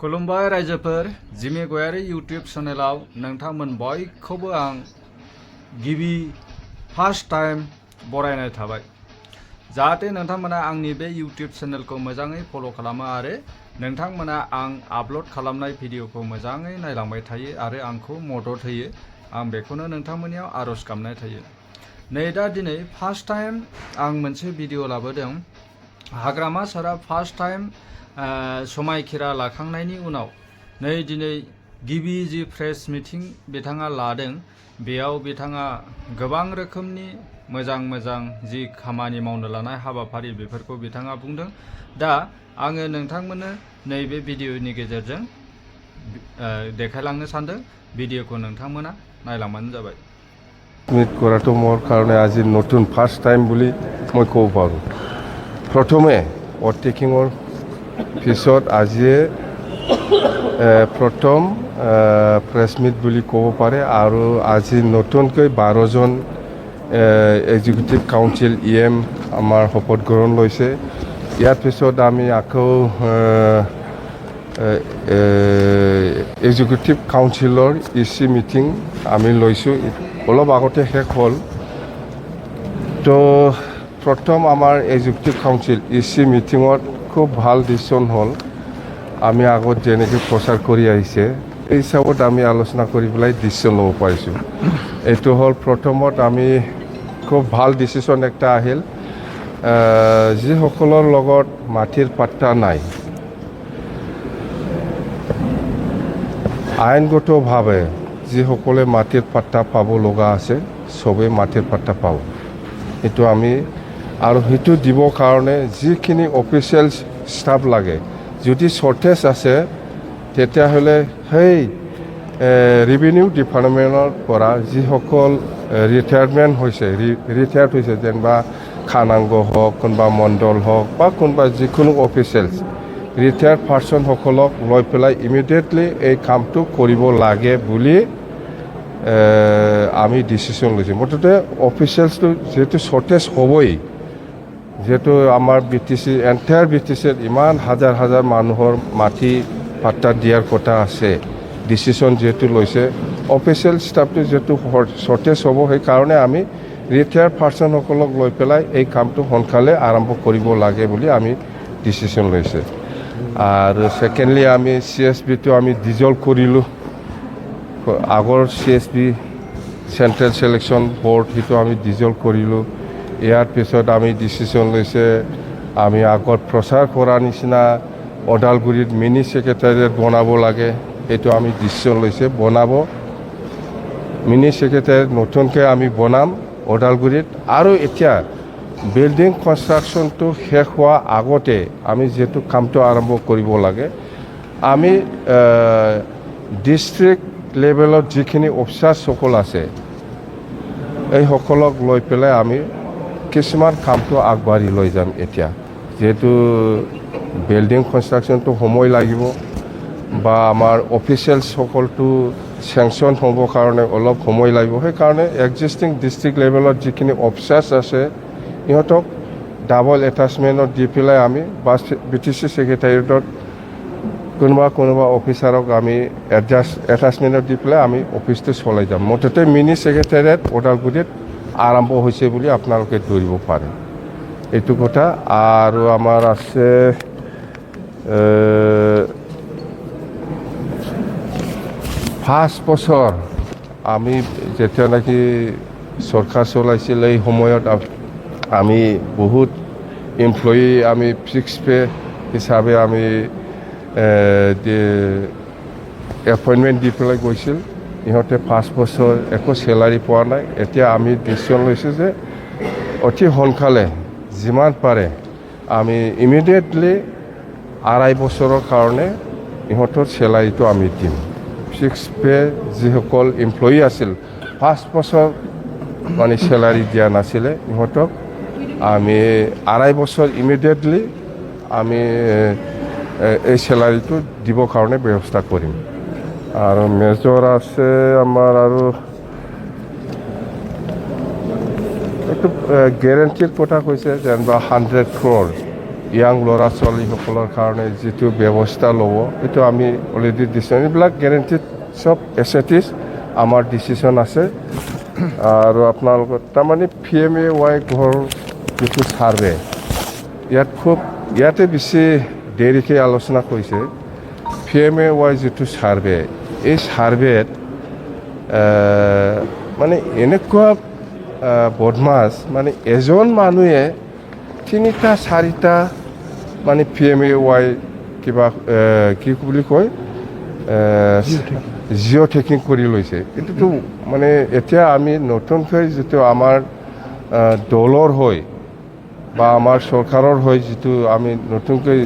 खुलुमबाय रायजोफोर जिमि गयारि इउट्यूब चेनेलाव नोंथांमोन बयखौबो आं गिबि फार्स्ट टाइम बरायनाय थाबाय जाहाथे नोंथांमोना आंनि बे इउट्यूब चेनेलखौ मोजाङै फलो खालामो आरो नोंथांमोना आं आपलोड खालामनाय भिडिअखौ मोजाङै नायलांबाय थायो आरो आंखौ मदद होयो आं बेखौनो नोंथांमोननियाव आरज गाबनाय थायो। नै दा दिनै फार्स्ट टाइम आं मोनसे भिडिअ लाबोदों हाग्रामा सारा फार्स्ट टाइम समायखिरा लाखांनायनि उनाव नै दिनै गिबि जि प्रेस मिटिं बिथाङा लादों बेयाव बिथाङा गोबां रोखोमनि मोजां जि खामानि मावनो लानाय हाबाफारि बेफोरखौ बिथाङा बुंदों। दा आङो नोंथांमोननो नैबे भिडिअनि गेजेरजों देखायलांनो सानदों भिडिअखौ नोंथांमोना नायलांबानो जाबाय। মিট কৰাটো মোৰ কাৰণে আজি নতুন ফাৰ্ষ্ট টাইম বুলি মই ক'ব পাৰোঁ। প্ৰথমে অভাৰটেকিঙৰ পিছত আজিয়ে প্ৰথম প্ৰেছ মিট বুলি ক'ব পাৰে আৰু আজি নতুনকৈ 12জন এক্সিকিউটিভ কাউন্সিল EM আমাৰ শপত গ্ৰহণ লৈছে। ইয়াৰ পিছত আমি আকৌ এক্সিকিউটিভ কাউন্সিলৰ EC মিটিং আমি লৈছোঁ, অলপ আগতে শেষ হ'ল। তো প্ৰথম আমাৰ এক্সিকিউটিভ কাউন্সিল EC মিটিঙত খুব ভাল ডিচিশ্যন হ'ল। আমি আগত যেনেকৈ প্ৰচাৰ কৰি আহিছে এই হিচাপত আমি আলোচনা কৰি পেলাই ডিচিশ্যন ল'ব পাৰিছোঁ। এইটো হ'ল প্ৰথমত আমি খুব ভাল ডিচিশ্যন একটা আহিল, যিসকলৰ লগত মাটিৰ পাট্টা নাই আইনগতভাৱে যিসকলে মাটিৰ পাট্টা পাব লগা আছে চবেই মাটিৰ পাট্টা পাব। এইটো আমি আৰু সেইটো দিবৰ কাৰণে যিখিনি অফিচিয়েল ষ্টাফ লাগে যদি শ্বৰ্টেজ আছে তেতিয়াহ'লে সেই ৰেভিনিউ ডিপাৰ্টমেণ্টৰ পৰা যিসকল ৰিটায়াৰমেণ্ট হৈছে ৰিটায়াৰ্ড হৈছে যেনিবা খানাংগ হওক কোনোবা মণ্ডল হওক বা কোনোবা যিকোনো অফিচিয়েলছ ৰিটায়াৰ্ড পাৰ্চনসকলক লৈ পেলাই ইমিডিয়েটলি এই কামটো কৰিব লাগে বুলি আমি ডিচিশ্যন লৈছোঁ। মুঠতে অফিচিয়েলছটো যিহেতু শ্বৰ্টেজ হ'বই, যিহেতু আমাৰ BTC এণ্টায়াৰ BTCত ইমান হাজাৰ মানুহৰ মাটি পাট্টা দিয়াৰ কথা আছে, ডিচিশ্যন যিহেতু লৈছে অফিচিয়েল ষ্টাফটো যিহেতু শ্বৰ্টেজ হ'ব সেইকাৰণে আমি ৰিটায়াৰ্ড পাৰ্চনসকলক লৈ পেলাই এই কামটো সোনকালে আৰম্ভ কৰিব লাগে বুলি আমি ডিচিশ্যন লৈছে। আৰু ছেকেণ্ডলি আমি CSBটো আমি ডিজলভ কৰিলোঁ। আগৰ CSB চেণ্ট্ৰেল ছিলেকশ্যন বৰ্ড সেইটো আমি ডিজলভ কৰিলোঁ। ইয়াৰ পিছত আমি ডিচিশ্যন লৈছে আমি আগত প্ৰচাৰ কৰাৰ নিচিনা ওদালগুৰিত মিনি ছেক্ৰেটাৰিয়েট বনাব লাগে, সেইটো আমি ডিচিশ্যন লৈছে বনাব। মিনি ছেক্ৰেটাৰিয়েট নতুনকৈ আমি বনাম ওদালগুৰিত। আৰু এতিয়া বিল্ডিং কনষ্ট্ৰাকশ্যনটো শেষ হোৱাৰ আগতে আমি যিহেতু কামটো আৰম্ভ কৰিব লাগে আমি ডিষ্ট্ৰিক্ট লেভেলত যিখিনি অফিচাৰসকল আছে এইসকলক লৈ পেলাই আমি কিছুমান কামটো আগবাঢ়ি লৈ যাম। এতিয়া যিহেতু বিল্ডিং কনষ্ট্ৰাকশ্যনটো সময় লাগিব বা আমাৰ অফিচিয়েলছসকলটো চেংচন হ'বৰ কাৰণে অলপ সময় লাগিব, সেইকাৰণে এক্সিষ্টিং ডিষ্ট্ৰিক্ট লেভেলত যিখিনি অফিচাৰ্ছ আছে ইহঁতক ডাবল এটাচমেণ্টত দি পেলাই আমি বা BTC ছেক্ৰেটাৰিয়েটত কোনোবা অফিচাৰক আমি এটাচমেণ্টত দি পেলাই আমি অফিচটো চলাই যাম। মুঠতে মিনি ছেক্ৰেটাৰিয়েট ওদালগুৰিত আৰম্ভ হৈছে বুলি আপোনালোকে ধৰিব পাৰে, এইটো কথা। আৰু আমাৰ আছে 5 বছৰ আমি যেতিয়া নেকি চৰকাৰ চলাইছিল এই সময়ত আমি বহুত এমপ্লয়ী আমি ফিক্স পে হিচাপে আমি এপইণ্টমেণ্ট দি পেলাই গৈছিল, ইহঁতে 5 বছৰ একো চেলাৰী পোৱা নাই। এতিয়া আমি ডিচিশ্যন লৈছোঁ যে অতি সোনকালে যিমান পাৰে আমি ইমিডিয়েটলি 2.5 বছৰৰ কাৰণে ইহঁতৰ চেলাৰীটো আমি দিম। ফিক্স পে যিসকল এমপ্লয়ী আছিল 5 বছৰ মানে চেলাৰী দিয়া নাছিলে ইহঁতক আমি 2.5 বছৰ ইমিডিয়েটলি আমি এই চেলাৰীটো দিবৰ কাৰণে ব্যৱস্থা কৰিম। আৰু মেজৰ আছে আমাৰ আৰু এইটো গেৰেণ্টিৰ কথা কৈছে যেনিবা 100 crore ইয়াং ল'ৰা ছোৱালীসকলৰ কাৰণে যিটো ব্যৱস্থা ল'ব সেইটো আমি অলৰেডি দিছোঁ এইবিলাক গেৰেণ্টিড চব এছেটিছ আমাৰ ডিচিশ্যন আছে আৰু আপোনালোকৰ তাৰমানে PMAY ঘৰ যিটো ছাৰ্ভে ইয়াতে বেছি দেৰিকৈ আলোচনা কৰিছে PMAY যিটো ছাৰ্ভে এই ছাৰ্ভেত মানে এনেকুৱা বদমাছ মানে এজন মানুহে 3টা 4টা মানে PMAY কিবা কি বুলি কয় জিঅ' টেকিং কৰি লৈছে এইটোতো মানে এতিয়া আমি নতুনকৈ যিটো আমাৰ দলৰ হৈ বা আমাৰ চৰকাৰৰ হৈ যিটো আমি নতুনকৈ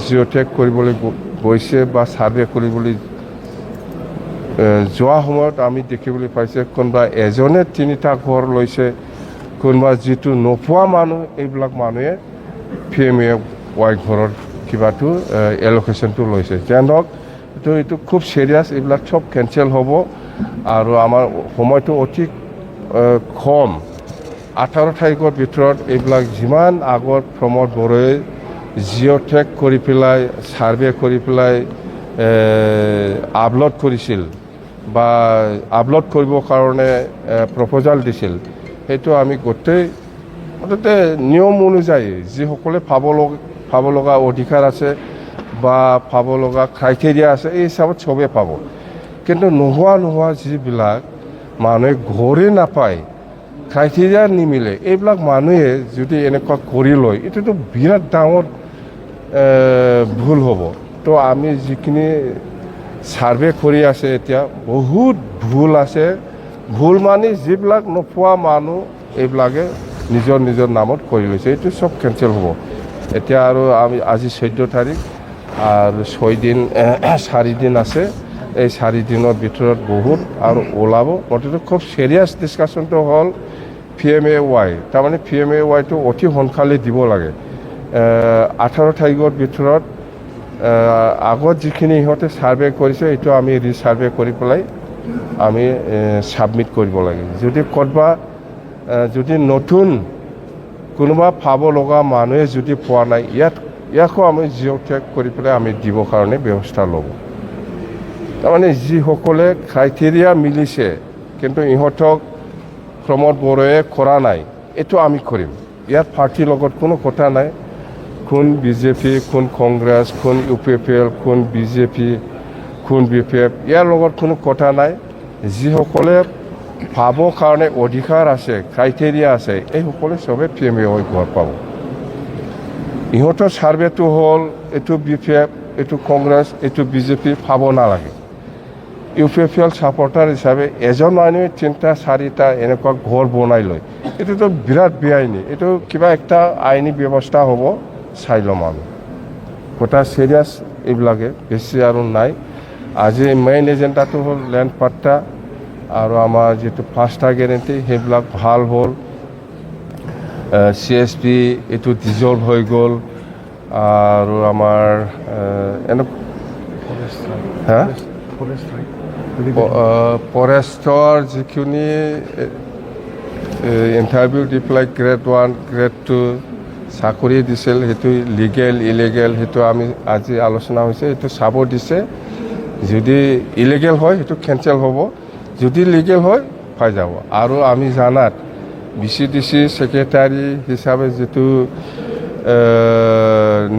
জিঅ' টেক কৰিবলৈ গৈছে বা ছাৰ্ভে কৰিবলৈ যোৱা সময়ত আমি দেখিবলৈ পাইছে কোনোবা এজনে 3টা ঘৰ লৈছে কোনোবা যিটো নোপোৱা মানুহ এইবিলাক মানুহে PMAY ঘৰৰ কিবাটো এল'কেশ্যনটো লৈছে যেন হওক এইটো খুব চিৰিয়াছ এইবিলাক চব কেঞ্চেল হ'ব আৰু আমাৰ সময়টো অতি কম 18 তাৰিখৰ ভিতৰত এইবিলাক যিমান আগত প্ৰমোদ বড়োৱে জিঅ' টেক কৰি পেলাই ছাৰ্ভে কৰি পেলাই আপলোড কৰিছিল বা আপলোড কৰিবৰ কাৰণে প্ৰপ'জাল দিছিল সেইটো আমি গোটেই মুঠতে নিয়ম অনুযায়ী যিসকলে পাব লগা অধিকাৰ আছে বা পাব লগা ক্ৰাইটেৰিয়া আছে এই হিচাপত চবেই পাব কিন্তু নোহোৱা যিবিলাক মানুহে ঘৰে নাপায় ক্ৰাইটেৰিয়া নিমিলে এইবিলাক মানুহে যদি এনেকুৱা কৰি লয় এইটোতো বিৰাট ডাঙৰ ভুল হ'ব তো আমি যিখিনি ছাৰ্ভে কৰি আছে এতিয়া বহুত ভুল আছে ভুল মানে যিবিলাক নোপোৱা মানুহ এইবিলাকে নিজৰ নামত কৰি লৈছে এইটো চব কেঞ্চেল হ'ব এতিয়া আৰু আমি আজি 14 তাৰিখ আৰু 4 দিন আছে এই 4 দিনৰ ভিতৰত বহুত আৰু ওলাব গতিকে খুব চিৰিয়াছ ডিছকাশ্যনটো হ'ল PMAY তাৰমানে PMAYটো অতি সোনকালে দিব লাগে 18 তাৰিখৰ ভিতৰত আগত যিখিনি ইহঁতে ছাৰ্ভে কৰিছে এইটো আমি ৰিছাৰ্ভে কৰি পেলাই আমি ছাবমিট কৰিব লাগে যদি ক'ৰবা যদি নতুন কোনোবা পাব লগা মানুহে যদি পোৱা নাই ইয়াকো আমি জিঅ' টেক কৰি পেলাই আমি দিবৰ কাৰণে ব্যৱস্থা ল'ব তাৰমানে যিসকলে ক্ৰাইটেৰিয়া মিলিছে কিন্তু ইহঁতক প্ৰমোদ বড়োৱে কৰা নাই এইটো আমি কৰিম ইয়াত পাৰ্টিৰ লগত কোনো কথা নাই কোন BJP কোন কংগ্ৰেছ কোন UPPL কোন BJP কোন BPF ইয়াৰ লগত কোনো কথা নাই যিসকলে পাবৰ কাৰণে অধিকাৰ আছে ক্ৰাইটেৰিয়া আছে এইসকলে চবে PMAY ঘৰ পাব ইহঁতৰ ছাৰ্ভেটো হ'ল এইটো BPF এইটো কংগ্ৰেছ এইটো BJP পাব নালাগে UPPL ছাপৰ্টাৰ হিচাপে এজন মানুহে 3টা 4টা এনেকুৱা ঘৰ বনাই লয় এইটোতো বিৰাট বেআইনী এইটো কিবা একটা আইনী ব্যৱস্থা হ'ব চাই ল'ম আমি কথা চিৰিয়াছ এইবিলাকে বেছি আৰু নাই আজি মেইন এজেণ্ডাটো হ'ল লেণ্ড পাট্টা আৰু আমাৰ যিটো 5টা গেৰেণ্টি সেইবিলাক ভাল হ'ল CSP এইটো ডিজলভ হৈ গ'ল আৰু আমাৰ ফৰেষ্টৰ যিখিনি ইণ্টাৰভিউ দি পেলাই গ্ৰেড 1 গ্ৰেড 2 চাকৰি দিছিল সেইটো লিগেল ইলিগেল সেইটো আমি আজি আলোচনা হৈছে সেইটো চাব দিছে যদি ইলিগেল হয় সেইটো কেঞ্চেল হ'ব যদি লিগেল হয় পাই যাব আৰু আমি জানাত BCDC ছেক্ৰেটাৰী হিচাপে যিটো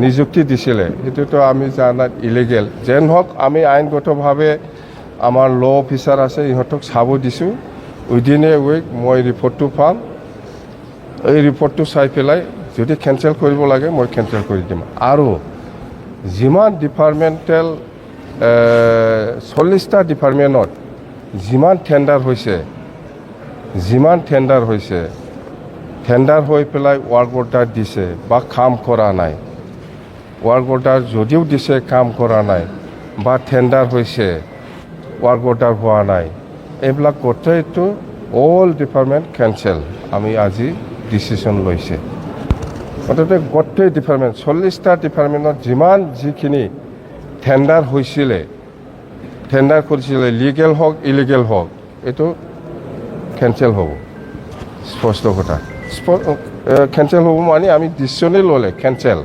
নিযুক্তি দিছিলে সেইটোতো আমি জানাত ইলিগেল যেন হওক আমি আইনগতভাৱে আমাৰ ল অফিচাৰ আছে ইহঁতক চাব দিছোঁ উইদিন এ উইক মই ৰিপৰ্টটো পাম এই ৰিপৰ্টটো চাই পেলাই যদি কেঞ্চেল কৰিব লাগে মই কেঞ্চেল কৰি দিম আৰু যিমান ডিপাৰ্টমেণ্টেল 40টা ডিপাৰ্টমেণ্টত যিমান টেণ্ডাৰ হৈছে টেণ্ডাৰ হৈ পেলাই ৱাৰ্ক অৰ্ডাৰ দিছে বা কাম কৰা নাই ৱাৰ্ক অৰ্ডাৰ যদিও দিছে কাম কৰা নাই বা টেণ্ডাৰ হৈছে ৱাৰ্ক অৰ্ডাৰ হোৱা নাই এইবিলাক গোটেইটো অল ডিপাৰ্টমেণ্ট কেঞ্চেল আমি আজি ডিচিশ্যন লৈছে মুঠতে গোটেই ডিপাৰ্টমেণ্ট 40টা ডিপাৰ্টমেণ্টত যিখিনি টেণ্ডাৰ কৰিছিলে লিগেল হওক ইলিগেল হওক এইটো কেঞ্চেল হ'ব স্পষ্ট কথা কেঞ্চেল হ'ব মানে আমি ডিচিশ্যনেই ল'লে কেঞ্চেল